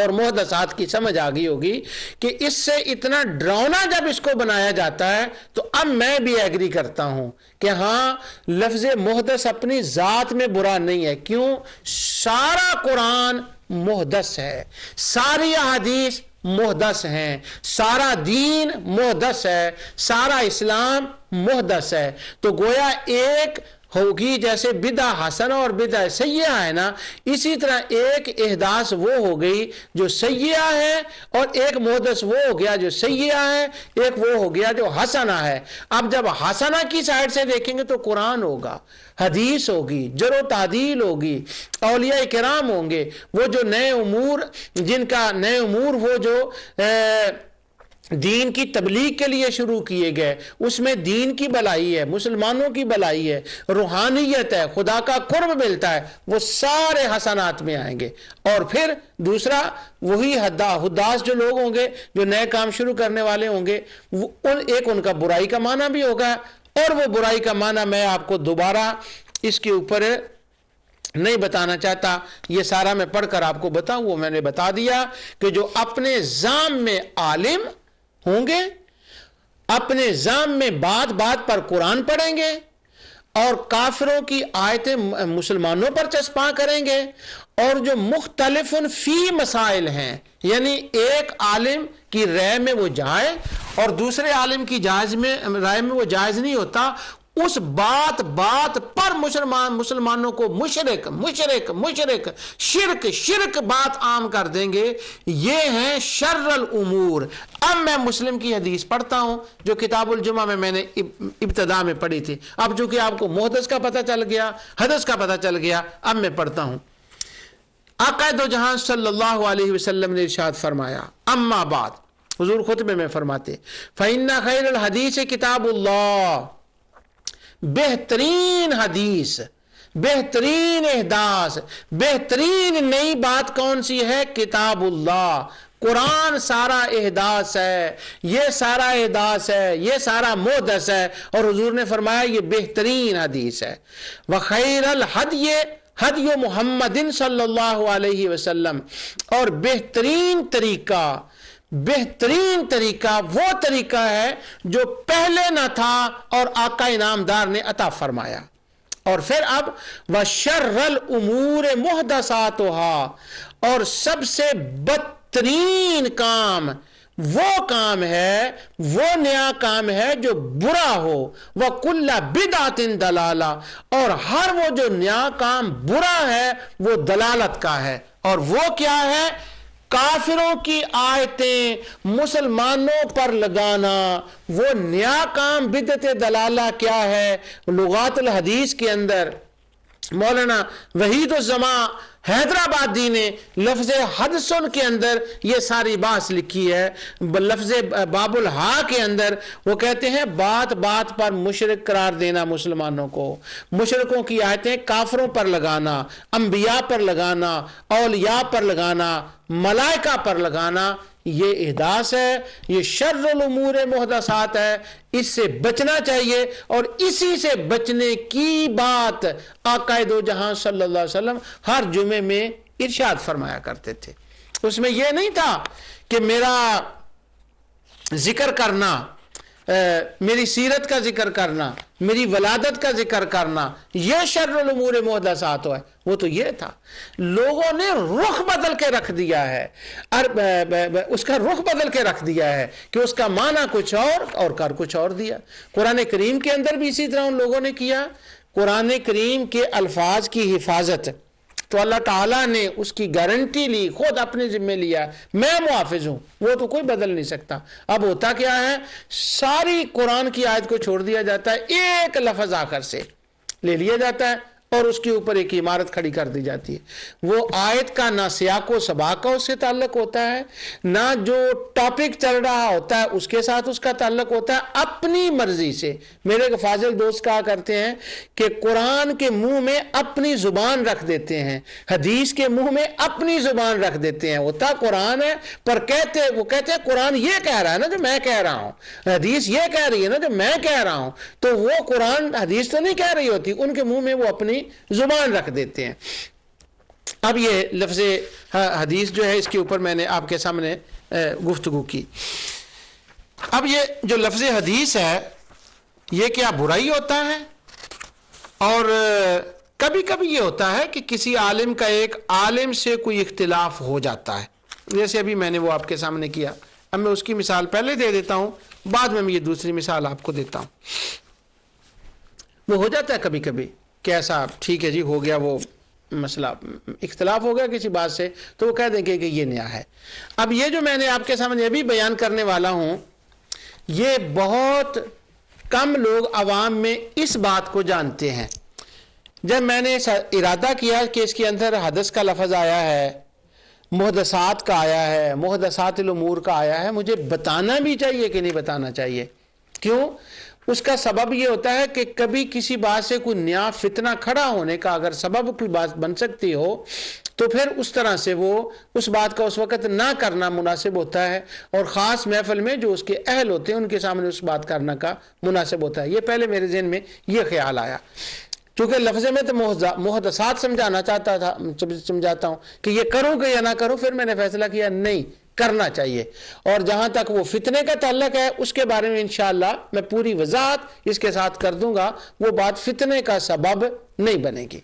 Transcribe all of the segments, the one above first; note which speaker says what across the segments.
Speaker 1: اور محدثات کی سمجھ آ گئی ہوگی کہ اس سے اتنا ڈراؤنا جب اس کو بنایا جاتا ہے تو اب میں بھی ایگری کرتا ہوں کہ ہاں لفظ محدث اپنی ذات میں برا نہیں ہے. کیوں؟ سارا قرآن محدث ہے، ساری احادیث محدث ہیں، سارا دین محدث ہے، سارا اسلام محدث ہے. تو گویا ایک ہوگی جیسے بدعہ حسنہ اور بدعہ سیئہ ہے نا، اسی طرح ایک احداث وہ ہو گئی جو سیئہ ہے، اور ایک محدث وہ ہو گیا جو سیئہ ہے، ایک وہ ہو گیا جو حسنہ ہے. اب جب حسنہ کی سائڈ سے دیکھیں گے تو قرآن ہوگا، حدیث ہوگی، جرح و تعدیل ہوگی، اولیاء کرام ہوں گے، وہ جو نئے امور جن کا نئے امور وہ جو دین کی تبلیغ کے لیے شروع کیے گئے، اس میں دین کی بلائی ہے، مسلمانوں کی بلائی ہے، روحانیت ہے، خدا کا قرب ملتا ہے، وہ سارے حسنات میں آئیں گے. اور پھر دوسرا وہی حداث جو لوگ ہوں گے، جو نئے کام شروع کرنے والے ہوں گے، ایک ان کا برائی کا معنی بھی ہوگا، اور وہ برائی کا معنی میں آپ کو دوبارہ اس کے اوپر نہیں بتانا چاہتا، یہ سارا میں پڑھ کر آپ کو بتاؤں. وہ میں نے بتا دیا کہ جو اپنے ذام میں عالم ہوں گے، اپنے ذام میں بات بات پر قرآن پڑھیں گے، اور کافروں کی آیتیں مسلمانوں پر چسپاں کریں گے، اور جو مختلف فی مسائل ہیں، یعنی ایک عالم کی رائے میں وہ جائے اور دوسرے عالم کی رائے میں وہ جائز نہیں ہوتا، اس بات پر مسلمانوں کو مشرک شرک بات عام کر دیں گے. یہ ہیں شر الامور. اب میں مسلم کی حدیث پڑھتا ہوں جو کتاب الجمعہ میں نے ابتدا میں پڑھی تھی. اب چونکہ آپ کو محدث کا پتہ چل گیا، حدث کا پتہ چل گیا، اب میں پڑھتا ہوں. آقا دو جہاں صلی اللہ علیہ وسلم نے ارشاد فرمایا، اما بعد، حضور خطبے میں فرماتے، فَإِنَّ خَيْرَ الْحَدِيثِ کتاب اللہ، بہترین حدیث، بہترین احداث، بہترین نئی بات کون سی ہے؟ کتاب اللہ. قرآن سارا احداث ہے، یہ سارا احداث ہے، یہ سارا محدث ہے، اور حضور نے فرمایا یہ بہترین حدیث ہے. وخیر الحدی حدی محمد صلی اللہ علیہ وسلم، اور بہترین طریقہ وہ طریقہ ہے جو پہلے نہ تھا اور آقا انعامدار نے عطا فرمایا. اور پھر اب وَشَرَّ الْأُمُورِ مُحْدَثَاتُهَا، اور سب سے بدترین کام وہ کام ہے، وہ نیا کام ہے جو برا ہو. وَكُلَّ بِدْعَةٍ دَلَالَةٍ، اور ہر وہ جو نیا کام برا ہے وہ دلالت کا ہے. اور وہ کیا ہے؟ کافروں کی آیتیں مسلمانوں پر لگانا. وہ نیا کام بدعت دلالہ کیا ہے؟ لغات الحدیث کے اندر مولانا وحید الزماں حیدرآبادی نے لفظ حدثن کے اندر یہ ساری بات لکھی ہے. لفظ باب الحا کے اندر وہ کہتے ہیں بات بات پر مشرک قرار دینا مسلمانوں کو، مشرکوں کی آیتیں کافروں پر لگانا، انبیاء پر لگانا، اولیاء پر لگانا، ملائکہ پر لگانا، یہ احداث ہے، یہ شر الامور محدثات ہے. اس سے بچنا چاہیے، اور اسی سے بچنے کی بات آقا دو جہاں صلی اللہ علیہ وسلم ہر جمعے میں ارشاد فرمایا کرتے تھے. اس میں یہ نہیں تھا کہ میرا ذکر کرنا، میری سیرت کا ذکر کرنا، میری ولادت کا ذکر کرنا یہ شر الامور محدثات ہے. وہ تو یہ تھا، لوگوں نے رخ بدل کے رکھ دیا ہے، اس کا رخ بدل کے رکھ دیا ہے کہ اس کا معنی کچھ اور کر کچھ اور دیا. قرآن کریم کے اندر بھی اسی طرح ان لوگوں نے کیا. قرآن کریم کے الفاظ کی حفاظت تو اللہ تعالیٰ نے اس کی گارنٹی لی، خود اپنے ذمہ لیا، میں محافظ ہوں، وہ تو کوئی بدل نہیں سکتا. اب ہوتا کیا ہے؟ ساری قرآن کی آیت کو چھوڑ دیا جاتا ہے، ایک لفظ آخر سے لے لیا جاتا ہے اور اس کے اوپر ایک عمارت کھڑی کر دی جاتی ہے. وہ آیت کا نہ سیاق و سباق کا اس سے تعلق ہوتا ہے، نہ جو ٹاپک چل رہا ہوتا ہے اس کے ساتھ اس کا تعلق ہوتا ہے، اپنی مرضی سے. میرے ایک فاضل دوست کہا کرتے ہیں کہ قرآن کے منہ میں اپنی زبان رکھ دیتے ہیں، حدیث کے منہ میں اپنی زبان رکھ دیتے ہیں. ہوتا قرآن ہے پر وہ کہتے ہیں قرآن یہ کہہ رہا ہے نا جو میں کہہ رہا ہوں، حدیث یہ کہہ رہی ہے نا جو میں کہہ رہا ہوں. تو وہ قرآن حدیث تو نہیں کہہ رہی ہوتی، ان کے منہ میں وہ اپنی زبان رکھ دیتے ہیں. اب یہ لفظ حدیث جو ہے اس کے اوپر میں نے آپ کے سامنے گفتگو کی. اب یہ جو لفظ حدیث ہے یہ کیا برائی ہوتا ہے؟ اور کبھی کبھی یہ ہوتا ہے کہ کسی عالم کا ایک عالم سے کوئی اختلاف ہو جاتا ہے، جیسے ابھی میں نے وہ آپ کے سامنے کیا. اب میں اس کی مثال پہلے دے دیتا ہوں، بعد میں یہ دوسری مثال آپ کو دیتا ہوں. وہ ہو جاتا ہے کبھی کبھی کہ ایسا ٹھیک ہے جی ہو گیا، وہ مسئلہ اختلاف ہو گیا کسی بات سے، تو وہ کہہ دیں گے کہ یہ نیا ہے. اب یہ جو میں نے آپ کے سامنے ابھی بیان کرنے والا ہوں، یہ بہت کم لوگ عوام میں اس بات کو جانتے ہیں. جب میں نے ارادہ کیا کہ اس کے اندر حدث کا لفظ آیا ہے، محدثات کا آیا ہے، محدثات الامور کا آیا ہے، مجھے بتانا بھی چاہیے کہ نہیں بتانا چاہیے. کیوں؟ اس کا سبب یہ ہوتا ہے کہ کبھی کسی بات سے کوئی نیا فتنہ کھڑا ہونے کا اگر سبب کوئی بات بن سکتی ہو تو پھر اس طرح سے وہ اس بات کا اس وقت نہ کرنا مناسب ہوتا ہے، اور خاص محفل میں جو اس کے اہل ہوتے ہیں ان کے سامنے اس بات کرنا کا مناسب ہوتا ہے. یہ پہلے میرے ذہن میں یہ خیال آیا. چونکہ لفظ میں تو محدثات سمجھاتا ہوں کہ یہ کروں کہ یا نہ کروں، پھر میں نے فیصلہ کیا نہیں کرنا چاہیے. اور جہاں تک وہ فتنے کا تعلق ہے اس کے بارے میں انشاءاللہ میں پوری وضاحت اس کے ساتھ کر دوں گا، وہ بات فتنے کا سبب نہیں بنے گی.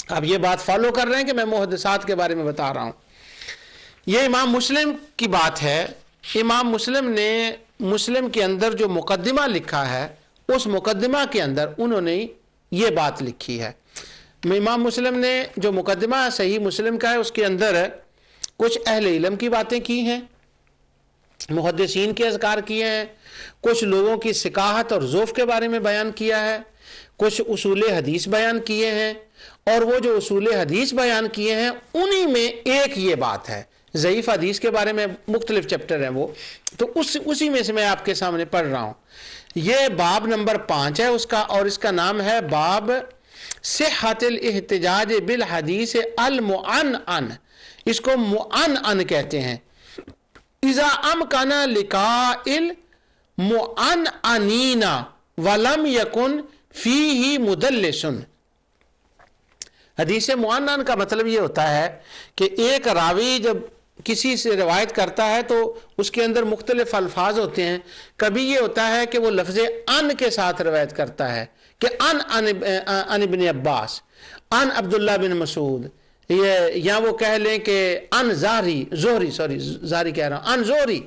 Speaker 1: اب یہ بات فالو کر رہے ہیں کہ میں محدثات کے بارے میں بتا رہا ہوں. یہ امام مسلم کی بات ہے. امام مسلم نے مسلم کے اندر جو مقدمہ لکھا ہے اس مقدمہ کے اندر انہوں نے یہ بات لکھی ہے. امام مسلم نے جو مقدمہ صحیح مسلم کا ہے اس کے اندر کچھ اہل علم کی باتیں کی ہیں، محدثین کے اذکار کیے ہیں، کچھ لوگوں کی ثقاہت اور ذوف کے بارے میں بیان کیا ہے، کچھ اصول حدیث بیان کیے ہیں. اور وہ جو اصول حدیث بیان کیے ہیں انہی میں ایک یہ بات ہے. ضعیف حدیث کے بارے میں مختلف چیپٹر ہیں وہ، تو اسی میں سے میں آپ کے سامنے پڑھ رہا ہوں. یہ باب نمبر 5 ہے اس کا، اور اس کا نام ہے باب صحت الاحتجاج بالحدیث المعنعن. اس کو معنعن کہتے ہیں. اذا امکن لقاء المعنعنین ولم یکن فیہ مدلس. حدیث معنعن کا مطلب یہ ہوتا ہے کہ ایک راوی جب کسی سے روایت کرتا ہے تو اس کے اندر مختلف الفاظ ہوتے ہیں. کبھی یہ ہوتا ہے کہ وہ لفظ ان کے ساتھ روایت کرتا ہے کہ ان ابن عباس، ان عبداللہ بن مسعود، یا وہ کہہ لیں کہ ان زہری کہہ رہا ہوں، ان زہری،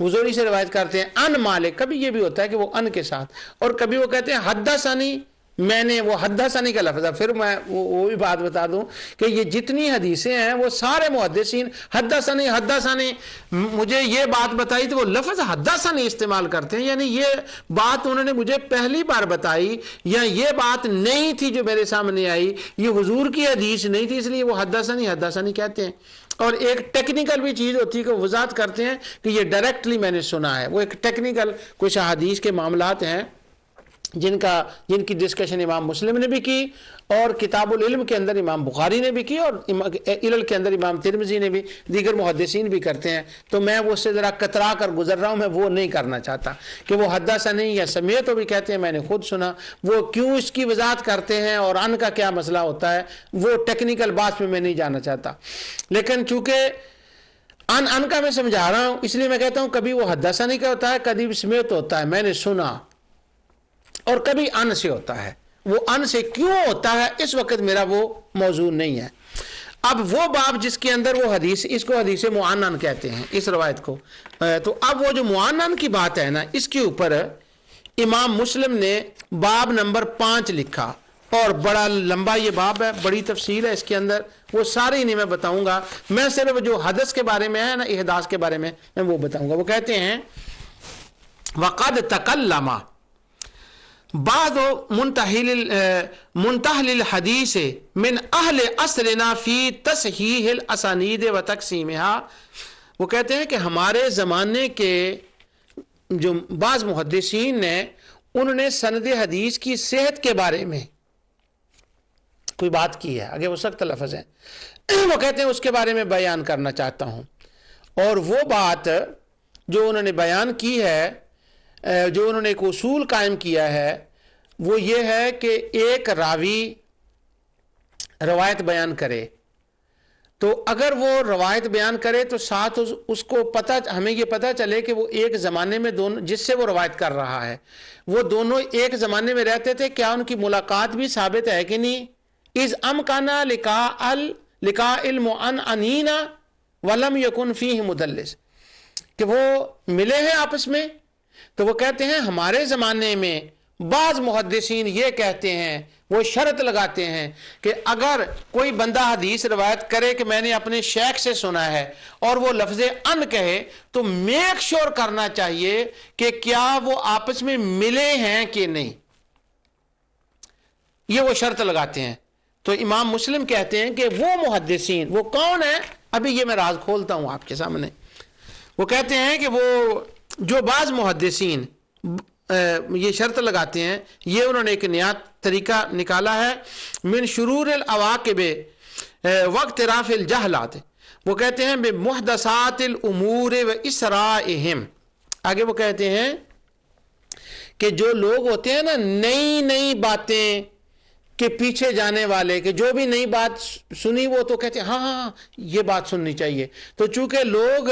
Speaker 1: وہ زہری سے روایت کرتے ہیں، ان مالک. کبھی یہ بھی ہوتا ہے کہ وہ ان کے ساتھ، اور کبھی وہ کہتے ہیں حدثنی، میں نے، وہ حدثنی کا لفظ ہے. پھر میں وہ بھی بات بتا دوں کہ یہ جتنی حدیثیں ہیں وہ سارے محدثین حدثنی مجھے یہ بات بتائی تو وہ لفظ حدثنی استعمال کرتے ہیں، یعنی یہ بات انہوں نے مجھے پہلی بار بتائی، یا یہ بات نہیں تھی جو میرے سامنے آئی، یہ حضور کی حدیث نہیں تھی، اس لیے وہ حدثنی کہتے ہیں. اور ایک ٹیکنیکل بھی چیز ہوتی ہے کہ وضاحت کرتے ہیں کہ یہ ڈائریکٹلی میں نے سنا ہے. وہ ایک ٹیکنیکل کچھ حدیث کے معاملات ہیں جن کی ڈسکشن امام مسلم نے بھی کی، اور کتاب العلم کے اندر امام بخاری نے بھی کی، اور علل کے اندر امام ترمذی نے بھی، دیگر محدثین بھی کرتے ہیں. تو میں وہ سے ذرا کترا کر گزر رہا ہوں، میں وہ نہیں کرنا چاہتا کہ وہ حدثنی یا سمیع تو بھی کہتے ہیں میں نے خود سنا، وہ کیوں اس کی وضاحت کرتے ہیں اور ان کا کیا مسئلہ ہوتا ہے، وہ ٹیکنیکل بات میں نہیں جانا چاہتا. لیکن چونکہ ان کا میں سمجھا رہا ہوں اس لیے میں کہتا ہوں کبھی وہ حدثنی کا ہوتا ہے، کبھی سمیع ہوتا ہے، میں نے سنا، اور کبھی ان سے ہوتا ہے. وہ ان سے کیوں ہوتا ہے اس وقت میرا وہ موضوع نہیں ہے. اب وہ باب جس کے اندر وہ حدیث، اس کو حدیث معنعن کہتے ہیں اس روایت کو. تو اب وہ جو معنعن کی بات ہے نا، اس کے اوپر امام مسلم نے باب نمبر 5 لکھا، اور بڑا لمبا یہ باب ہے، بڑی تفصیل ہے اس کے اندر، وہ سارے نہیں میں بتاؤں گا. میں صرف جو حدث کے بارے میں ہے نا، احداث کے بارے میں وہ بتاؤں گا. وہ کہتے ہیں وقد تکلم بعض منتهل الحدیث من اہل عصرنا فی تصحیح الاسانید و تقسیمها. وہ کہتے ہیں کہ ہمارے زمانے کے جو بعض محدثین نے، انہوں نے سند حدیث کی صحت کے بارے میں کوئی بات کی ہے، آگے وہ سخت لفظ ہیں، وہ کہتے ہیں اس کے بارے میں بیان کرنا چاہتا ہوں. اور وہ بات جو انہوں نے بیان کی ہے، جو انہوں نے ایک اصول قائم کیا ہے، وہ یہ ہے کہ ایک راوی روایت بیان کرے تو اگر وہ روایت بیان کرے تو ساتھ اس کو ہمیں یہ پتہ چلے کہ وہ ایک زمانے میں دونوں جس سے وہ روایت کر رہا ہے وہ دونوں ایک زمانے میں رہتے تھے، کیا ان کی ملاقات بھی ثابت ہے کہ نہیں؟ اذ امکانا لقاء المعنعنین ولم یکن فیہ مدلس، کہ وہ ملے ہیں آپس میں. تو وہ کہتے ہیں ہمارے زمانے میں بعض محدثین یہ کہتے ہیں، وہ شرط لگاتے ہیں کہ اگر کوئی بندہ حدیث روایت کرے کہ میں نے اپنے شیخ سے سنا ہے اور وہ لفظ ان کہے تو میک شور کرنا چاہیے کہ کیا وہ آپس میں ملے ہیں کہ نہیں. یہ وہ شرط لگاتے ہیں. تو امام مسلم کہتے ہیں کہ وہ محدثین وہ کون ہیں؟ ابھی یہ میں راز کھولتا ہوں آپ کے سامنے. وہ کہتے ہیں کہ وہ جو بعض محدثین یہ شرط لگاتے ہیں، یہ انہوں نے ایک نیا طریقہ نکالا ہے، من شرور العواقب وقت راف الجہلات. وہ کہتے ہیں بمحدثات الامور و اسرائہم. آگے وہ کہتے ہیں کہ جو لوگ ہوتے ہیں نا نئی باتیں کے پیچھے جانے والے، کہ جو بھی نئی بات سنی وہ تو کہتے ہیں ہاں یہ بات سننی چاہیے. تو چونکہ لوگ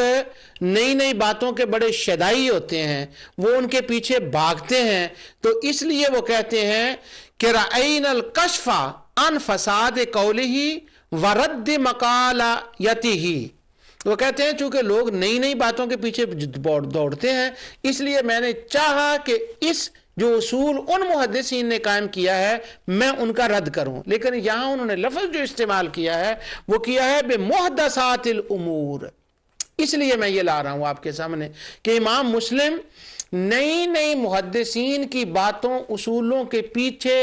Speaker 1: نئی باتوں کے بڑے شدائی ہوتے ہیں، وہ ان کے پیچھے بھاگتے ہیں، تو اس لیے وہ کہتے ہیں کہ رأینا الکشف عن فساد قولہ ورد مقالتہ. وہ کہتے ہیں چونکہ لوگ نئی باتوں کے پیچھے دوڑتے ہیں، اس لیے میں نے چاہا کہ اس جو اصول ان محدثین نے قائم کیا ہے میں ان کا رد کروں. لیکن یہاں انہوں نے لفظ جو استعمال کیا ہے وہ کیا ہے بمحدثات الامور. اس لیے میں یہ لا رہا ہوں آپ کے سامنے کہ امام مسلم نئی محدثین کی باتوں اصولوں کے پیچھے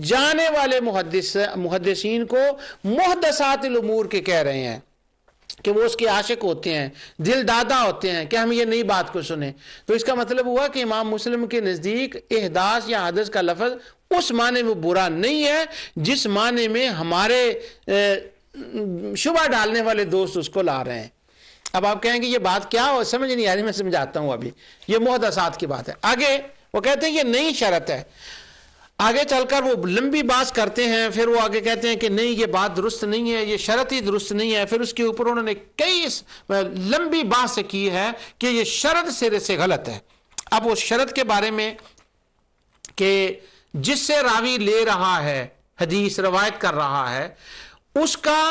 Speaker 1: جانے والے محدثین کو محدثات الامور کے کہہ رہے ہیں، کہ وہ اس کے عاشق ہوتے ہیں، دل دادا ہوتے ہیں کہ ہم یہ نئی بات کو سنیں. تو اس کا مطلب ہوا کہ امام مسلم کے نزدیک احداث یا حدث کا لفظ اس معنی میں برا نہیں ہے جس معنی میں ہمارے شبہ ڈالنے والے دوست اس کو لا رہے ہیں. اب آپ کہیں گے یہ بات کیا ہو، سمجھ نہیں آ رہی، میں سمجھاتا ہوں. ابھی یہ محدثات کی بات ہے. آگے وہ کہتے ہیں یہ نئی شرط ہے. آگے چل کر وہ لمبی بات کرتے ہیں، پھر وہ آگے کہتے ہیں کہ نہیں یہ بات درست نہیں ہے، یہ شرط ہی درست نہیں ہے. پھر اس کے اوپر انہوں نے کئی لمبی بات کی ہے کہ یہ شرط سرے سے غلط ہے. اب اس شرط کے بارے میں کہ جس سے راوی لے رہا ہے حدیث روایت کر رہا ہے اس کا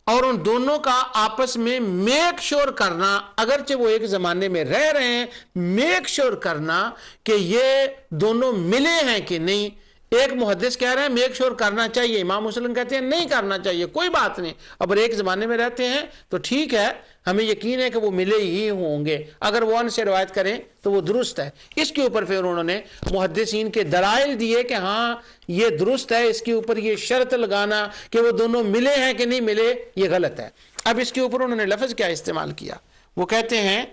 Speaker 1: اور ان دونوں کا آپس میں میک شور کرنا، اگرچہ وہ ایک زمانے میں رہ رہے ہیں، میک شور کرنا کہ یہ دونوں ملے ہیں کہ نہیں. ایک محدث کہہ رہے ہیں میک شور کرنا چاہیے، امام مسلم کہتے ہیں نہیں کرنا چاہیے، کوئی بات نہیں. اگر ایک زمانے میں رہتے ہیں تو ٹھیک ہے، ہمیں یقین ہے کہ وہ ملے ہی ہوں گے. اگر وہ ان سے روایت کریں تو وہ درست ہے. اس کے اوپر پھر انہوں نے محدثین کے دلائل دیے کہ ہاں یہ درست ہے. اس کے اوپر یہ شرط لگانا کہ وہ دونوں ملے ہیں کہ نہیں ملے یہ غلط ہے. اب اس کے اوپر انہوں نے لفظ کیا استعمال کیا؟ وہ کہتے ہیں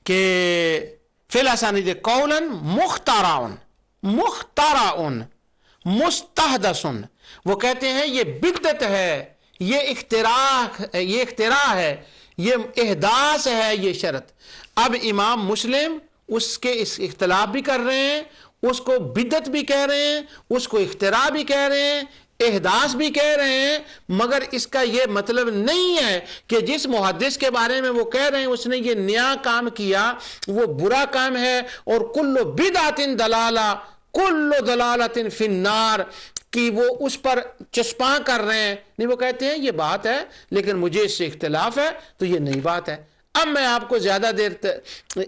Speaker 1: کہ فی الاسانید قولا مخترع مستحدث. وہ کہتے ہیں یہ بدعت ہے، یہ اختراع ہے، یہ احداث ہے یہ شرط. اب امام مسلم اس کے اس اختلاف بھی کر رہے ہیں، اس کو بدعت بھی کہہ رہے ہیں، اس کو اختراع بھی کہہ رہے ہیں، احداث بھی کہہ رہے ہیں. مگر اس کا یہ مطلب نہیں ہے کہ جس محدث کے بارے میں وہ کہہ رہے ہیں اس نے یہ نیا کام کیا وہ برا کام ہے. اور کل بدعت دلالہ کل دلالت فی النار کہ وہ اس پر چسپاں کر رہے ہیں. نہیں، وہ کہتے ہیں یہ بات ہے لیکن مجھے اس سے اختلاف ہے تو یہ نئی بات ہے. اب میں آپ کو زیادہ دیر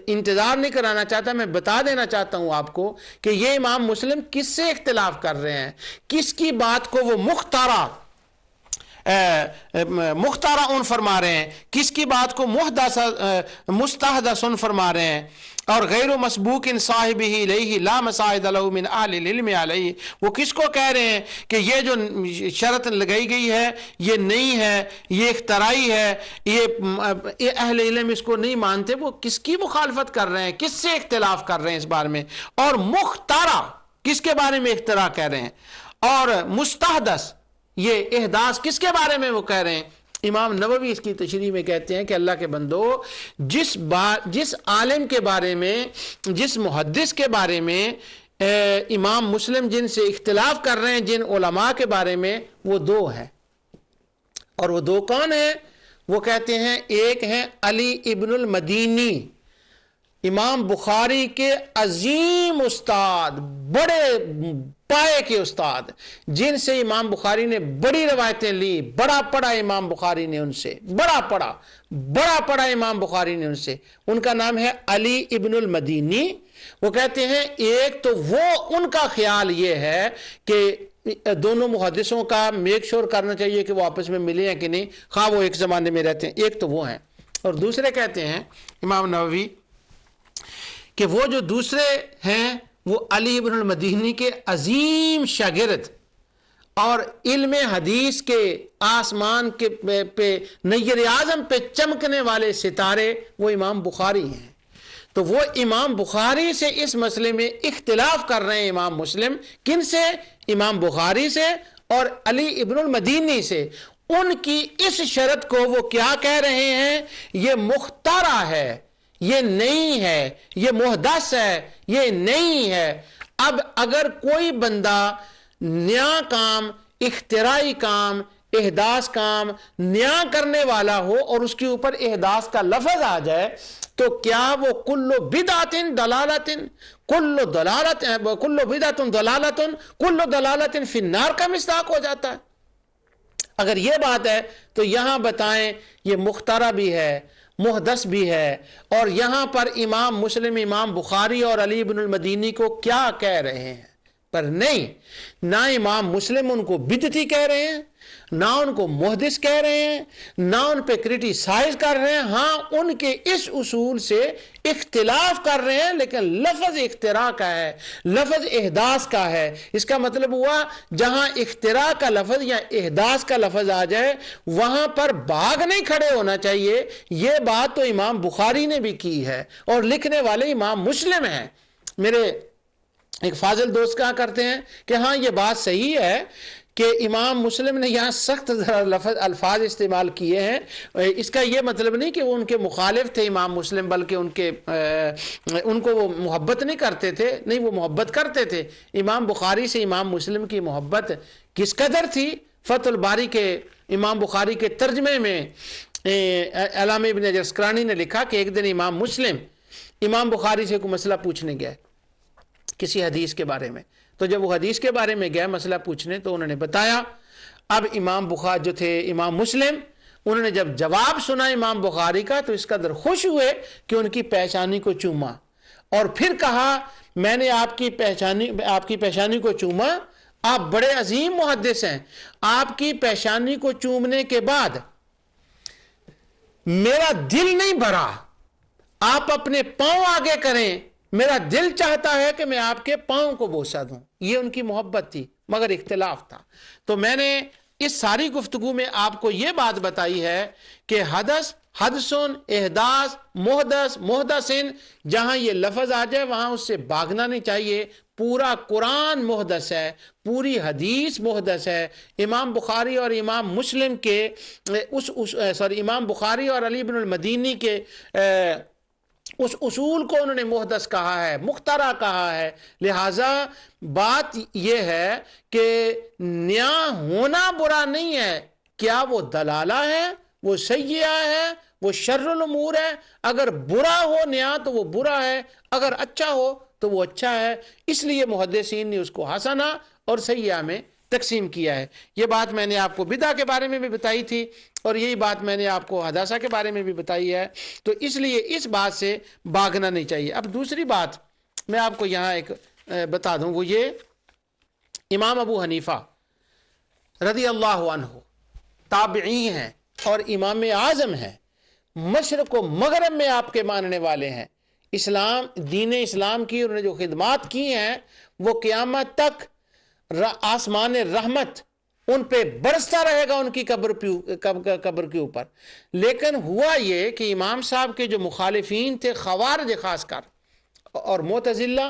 Speaker 1: انتظار نہیں کرانا چاہتا، میں بتا دینا چاہتا ہوں آپ کو کہ یہ امام مسلم کس سے اختلاف کر رہے ہیں، کس کی بات کو وہ مخترع فرما رہے ہیں، کس کی بات کو مستحدث فرما رہے ہیں. اور غیر مسبوق صاحبہ الیہ لا مساعد له من اہل العلم علیہ. وہ کس کو کہہ رہے ہیں کہ یہ جو شرط لگائی گئی ہے یہ نہیں ہے، یہ اختراعی ہے، یہ اہل علم اس کو نہیں مانتے. وہ کس کی مخالفت کر رہے ہیں، کس سے اختلاف کر رہے ہیں اس بارے میں. اور مخترع کس کے بارے میں اختراع کہہ رہے ہیں، اور مستحدث یہ احداث کس کے بارے میں وہ کہہ رہے ہیں. امام نووی اس کی تشریح میں کہتے ہیں کہ اللہ کے بندو، جس عالم کے بارے میں، جس محدث کے بارے میں امام مسلم جن سے اختلاف کر رہے ہیں، جن علماء کے بارے میں، وہ دو ہیں. اور وہ دو کون ہیں؟ وہ کہتے ہیں ایک ہیں علی ابن المدینی، امام بخاری کے عظیم استاد، بڑے پائے کے استاد، جن سے امام بخاری نے بڑی روایتیں لی، بڑا پڑھا امام بخاری نے ان سے، بڑا پڑھا امام بخاری نے ان سے، ان کا نام ہے علی ابن المدینی۔ وہ کہتے ہیں ایک تو وہ، ان کا خیال یہ ہے کہ دونوں محدثوں کا میک شور کرنا چاہیے کہ وہ آپس میں ملے ہیں کہ نہیں، خواہ وہ ایک زمانے میں رہتے ہیں، ایک تو وہ ہیں، اور دوسرے کہتے ہیں امام نووی کہ وہ جو دوسرے ہیں وہ علی ابن المدینی کے عظیم شاگرد اور علم حدیث کے آسمان کے پہ نیر اعظم پہ چمکنے والے ستارے وہ امام بخاری ہیں۔ تو وہ امام بخاری سے اس مسئلے میں اختلاف کر رہے ہیں امام مسلم، کن سے؟ امام بخاری سے اور علی ابن المدینی سے۔ ان کی اس شرط کو وہ کیا کہہ رہے ہیں؟ یہ مخترع ہے، یہ نہیں ہے، یہ محدث ہے، یہ نہیں ہے۔ اب اگر کوئی بندہ نیا کام، اختراعی کام، احداث کام نیا کرنے والا ہو اور اس کے اوپر احداث کا لفظ آ جائے تو کیا وہ کل بدعت ضلالت، کل بدعت ضلالت کل ضلالت فی النار کا مصداق ہو جاتا ہے؟ اگر یہ بات ہے تو یہاں بتائیں یہ مخترع بھی ہے، محدث بھی ہے، اور یہاں پر امام مسلم، امام بخاری اور علی بن المدینی کو کیا کہہ رہے ہیں؟ پر نہیں، نہ امام مسلم ان کو بدعتی کہہ رہے ہیں، نہ ان کو محدث کہہ رہے ہیں، نہ ان پہ کرٹیسائز کر رہے ہیں، ہاں ان کے اس اصول سے اختلاف کر رہے ہیں، لیکن لفظ اختراع کا ہے، لفظ احداث کا ہے۔ اس کا مطلب ہوا جہاں اختراع کا لفظ یا احداث کا لفظ آ جائے وہاں پر باغ نہیں کھڑے ہونا چاہیے۔ یہ بات تو امام بخاری نے بھی کی ہے اور لکھنے والے امام مسلم ہیں۔ میرے ایک فاضل دوست کہا کرتے ہیں کہ ہاں یہ بات صحیح ہے کہ امام مسلم نے یہاں سخت الفاظ استعمال کیے ہیں، اس کا یہ مطلب نہیں کہ وہ ان کے مخالف تھے امام مسلم، بلکہ ان کو وہ محبت نہیں کرتے تھے، نہیں، وہ محبت کرتے تھے۔ امام بخاری سے امام مسلم کی محبت کس قدر تھی؟ فتح الباری کے امام بخاری کے ترجمے میں علامہ ابن حجر اسقلانی نے لکھا کہ ایک دن امام مسلم امام بخاری سے کوئی مسئلہ پوچھنے گئے کسی حدیث کے بارے میں، تو جب وہ حدیث کے بارے میں گئے مسئلہ پوچھنے تو انہوں نے بتایا۔ اب امام بخاری جو تھے امام مسلم، انہوں نے جب جواب سنا امام بخاری کا تو اس قدر خوش ہوئے کہ ان کی پیشانی کو چوما اور پھر کہا میں نے آپ کی پیشانی کو چوما، آپ بڑے عظیم محدث ہیں، آپ کی پیشانی کو چومنے کے بعد میرا دل نہیں بھرا، آپ اپنے پاؤں آگے کریں، میرا دل چاہتا ہے کہ میں آپ کے پاؤں کو بوسہ دوں۔ یہ ان کی محبت تھی، مگر اختلاف تھا۔ تو میں نے اس ساری گفتگو میں آپ کو یہ بات بتائی ہے کہ حدثن، احداث، محدثن، جہاں یہ لفظ آ جائے وہاں اس سے بھاگنا نہیں چاہیے۔ پورا قرآن محدث ہے، پوری حدیث محدث ہے۔ امام بخاری اور امام مسلم کے امام بخاری اور علی بن المدینی کے اس اصول کو انہوں نے محدث کہا ہے، مخترع کہا ہے۔ لہٰذا بات یہ ہے کہ نیا ہونا برا نہیں ہے، کیا وہ دلالہ ہے، وہ سیئہ ہے، وہ شر الامور ہے؟ اگر برا ہو نیا تو وہ برا ہے، اگر اچھا ہو تو وہ اچھا ہے۔ اس لیے محدثین نے اس کو حسنہ اور سیئہ میں تقسیم کیا ہے۔ یہ بات میں نے آپ کو بدعہ کے بارے میں بھی بتائی تھی اور یہی بات میں نے آپ کو حداثہ کے بارے میں بھی بتائی ہے، تو اس لیے اس بات سے بھاگنا نہیں چاہیے۔ اب دوسری بات میں آپ کو یہاں ایک بتا دوں، وہ یہ امام ابو حنیفہ رضی اللہ عنہ تابعی ہیں اور امام اعظم ہیں، مشرق و مغرب میں آپ کے ماننے والے ہیں، دین اسلام کی انہوں نے جو خدمات کی ہیں وہ قیامت تک آسمان رحمت ان پہ برستا رہے گا، ان کی قبر کے اوپر۔ لیکن ہوا یہ کہ امام صاحب کے جو مخالفین تھے، خوارج خاص کر، اور معتزلہ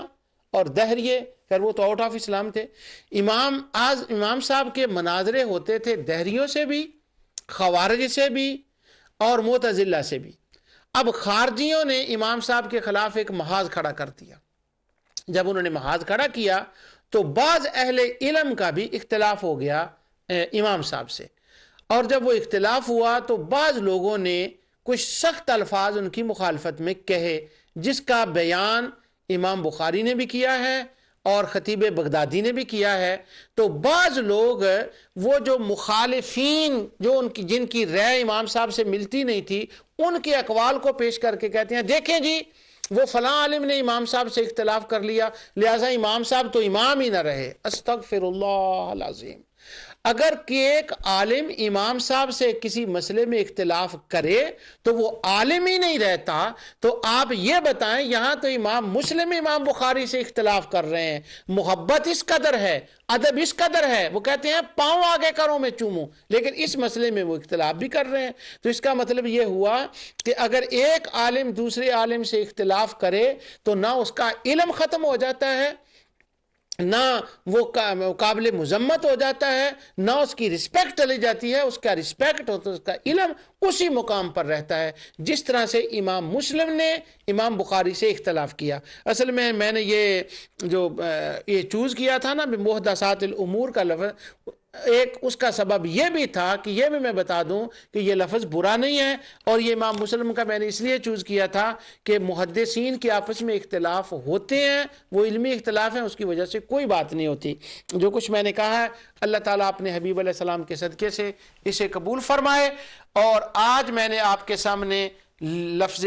Speaker 1: اور دہریے، پھر وہ تو آؤٹ آف اسلام تھے، امام صاحب کے مناظرے ہوتے تھے دہریوں سے بھی، خوارج سے بھی اور معتزلہ سے بھی۔ اب خارجیوں نے امام صاحب کے خلاف ایک محاذ کھڑا کر دیا۔ جب انہوں نے محاذ کھڑا کیا تو بعض اہل علم کا بھی اختلاف ہو گیا امام صاحب سے، اور جب وہ اختلاف ہوا تو بعض لوگوں نے کچھ سخت الفاظ ان کی مخالفت میں کہے، جس کا بیان امام بخاری نے بھی کیا ہے اور خطیب بغدادی نے بھی کیا ہے۔ تو بعض لوگ وہ جو مخالفین جو جن کی رائے امام صاحب سے ملتی نہیں تھی، ان کے اقوال کو پیش کر کے کہتے ہیں دیکھیں جی وہ فلاں عالم نے امام صاحب سے اختلاف کر لیا، لہٰذا امام صاحب تو امام ہی نہ رہے۔ استغفر اللہ العظیم۔ اگر کہ ایک عالم امام صاحب سے کسی مسئلے میں اختلاف کرے تو وہ عالم ہی نہیں رہتا، تو آپ یہ بتائیں یہاں تو امام مسلم امام بخاری سے اختلاف کر رہے ہیں، محبت اس قدر ہے، ادب اس قدر ہے، وہ کہتے ہیں پاؤں آگے کرو میں چوموں، لیکن اس مسئلے میں وہ اختلاف بھی کر رہے ہیں۔ تو اس کا مطلب یہ ہوا کہ اگر ایک عالم دوسرے عالم سے اختلاف کرے تو نہ اس کا علم ختم ہو جاتا ہے، نہ وہ قابل مذمت ہو جاتا ہے، نہ اس کی رسپیکٹ چلی جاتی ہے، اس کا رسپیکٹ ہوتا ہے، اس کا علم اسی مقام پر رہتا ہے جس طرح سے امام مسلم نے امام بخاری سے اختلاف کیا۔ اصل میں نے یہ چوز کیا تھا نا محدثات الامور کا لفظ، ایک اس کا سبب یہ بھی تھا کہ یہ بھی میں بتا دوں کہ یہ لفظ برا نہیں ہے، اور یہ امام مسلم کا میں نے اس لیے چوز کیا تھا کہ محدثین کے آپس میں اختلاف ہوتے ہیں، وہ علمی اختلاف ہیں، اس کی وجہ سے کوئی بات نہیں ہوتی۔ جو کچھ میں نے کہا ہے اللہ تعالیٰ اپنے حبیب علیہ السلام کے صدقے سے اسے قبول فرمائے۔ اور آج میں نے آپ کے سامنے لفظ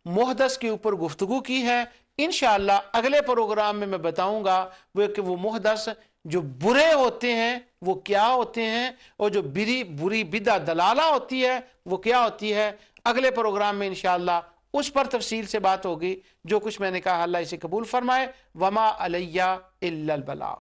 Speaker 1: محدث کے اوپر گفتگو کی ہے۔ انشاءاللہ اگلے پروگرام میں بتاؤں گا کہ وہ محدث جو برے ہوتے ہیں وہ کیا ہوتے ہیں، اور جو بری بدعت دلالہ ہوتی ہے وہ کیا ہوتی ہے۔ اگلے پروگرام میں انشاءاللہ اس پر تفصیل سے بات ہوگی۔ جو کچھ میں نے کہا اللہ اسے قبول فرمائے۔ وما علیہ الا البلاغ۔